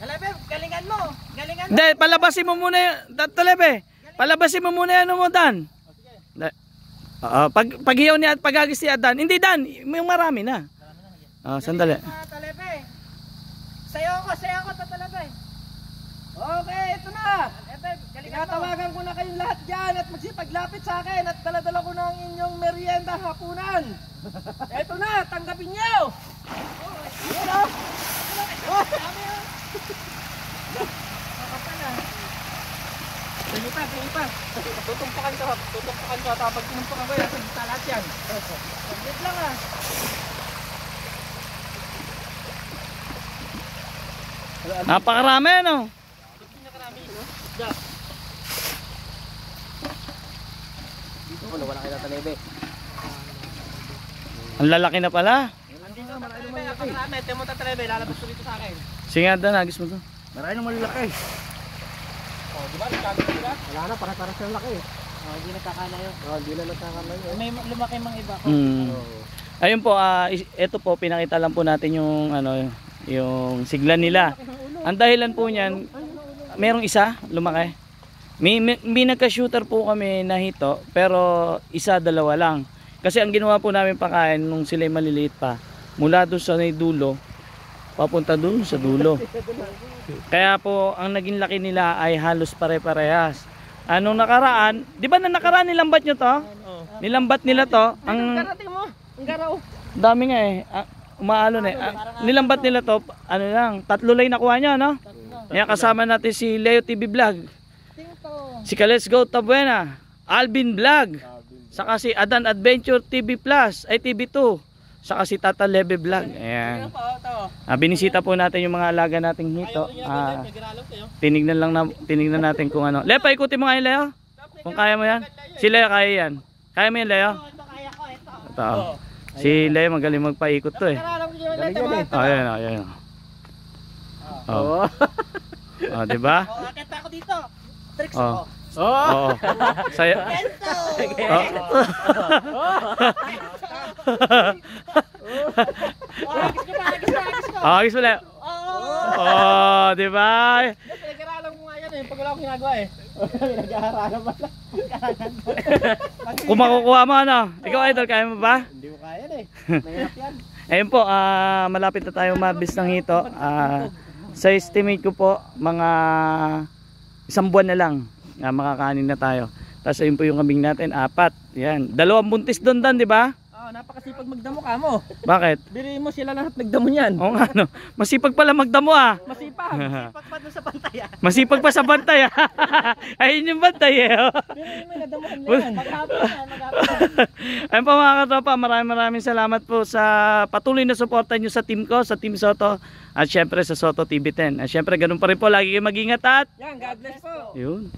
Talebe, galingan mo. Galingan mo. Hindi, palabasin mo muna yung, Talebe. Palabasin mo muna yan mo, Dan. Pag-iyaw niya at pag-agis niya, Dan. Hindi, Dan. Yung marami na. Sandali. Talebe. Sayo ako, Talebe. Okay, ito na. Tinatawagan ko na kayong lahat dyan at magsipaglapit sa akin at daladala ko na ang inyong merienda hapunan. Ito na, tanggapin nyo. Yan o. Sige pa. Tutumpakan ka. Tapos tinumpakan ko yan. Sa lahat yan. Saglit lang ah. Napakarami, no? Dito ko wala kayo Talebe. Ang lalaki na pala. Andito na marami ng malaki. Temo ta Talebe, lalabas ko dito sa akin. Sige nga, Dan, agis mo to. Marami ng malaki. Oh, di ba? Wala na, para siyang laki. Oh, hindi nakakana yun. Hindi na nakakana yun. May lumaki mang iba ko. Ayun po, ito po pinakita lang po natin yung yung sigla nila. Ang dahilan po niyan, merong isa lumaki. May nagka-shooter po kami na hito, pero isa, dalawa lang. Kasi ang ginawa po namin pakain nung sila'y maliliit pa, mula doon sa dulo, papunta doon sa dulo. Kaya po, ang naging laki nila ay halos pare-parehas. Anong nakaraan, di ba na nakaraan nilambat nyo to? Nilambat nila to. Ang garaw. Dami nga eh. Umaalon eh. Nilambat nila to, ano lang, 3 lay nakuha niya, no? Kaya kasama natin si Leo TV Vlog, si Let's Go Tabuena, Alvin Vlog, saka si Adan Adventure TV Plus, ay TV2, saka si Tata Lebe Vlog. Ayan. Binisita po natin yung mga alaga nating hito. Tinignan natin kung ano. Leo, paikutin mo nga yun, Leo. Kung kaya mo yan. Si Leo kaya yan. Kaya mo yan, Leo? Ito. Si Leo magaling magpaikot to eh. Ayan. Oh. Oh, di ba? Oh, akit ako dito. Tricks Oh. ko. Oo. Saya. Agis mo Leo. Oh, di ba? Pinag-aralan mo nga yan eh. Pag wala akong ginagawa eh. Pinag-aralan mo lang. Kung makukuha mo ano? Ikaw idol, kaya mo ba? Hindi ko kaya eh. Mahirap yan. Ayun po, malapit na tayo mabis ng hito. Sa estimate ko po, mga 1 buwan na lang makakanin na tayo. Tapos ayun po yung kambing natin, 4. Yan. 2 buntis doon, Dan, di ba? Napakasipag magdamo ka mo. Bakit? Biriin mo sila lahat nagdamo niyan. Oo nga, no. Masipag pala magdamo ah. Masipag. Masipag pa doon sa bantay ah. Masipag pa sa bantay ah. Ayun yung bantay eh. Biriin mo nadamuhan na yan. Maghapon yan, Ayun po mga katropa, maraming salamat po sa patuloy na suporta nyo sa team ko, sa Team Soto. At syempre sa Soto TV10. At syempre ganun pa rin po, lagi kayo mag-ingat at yan, God bless po. yun.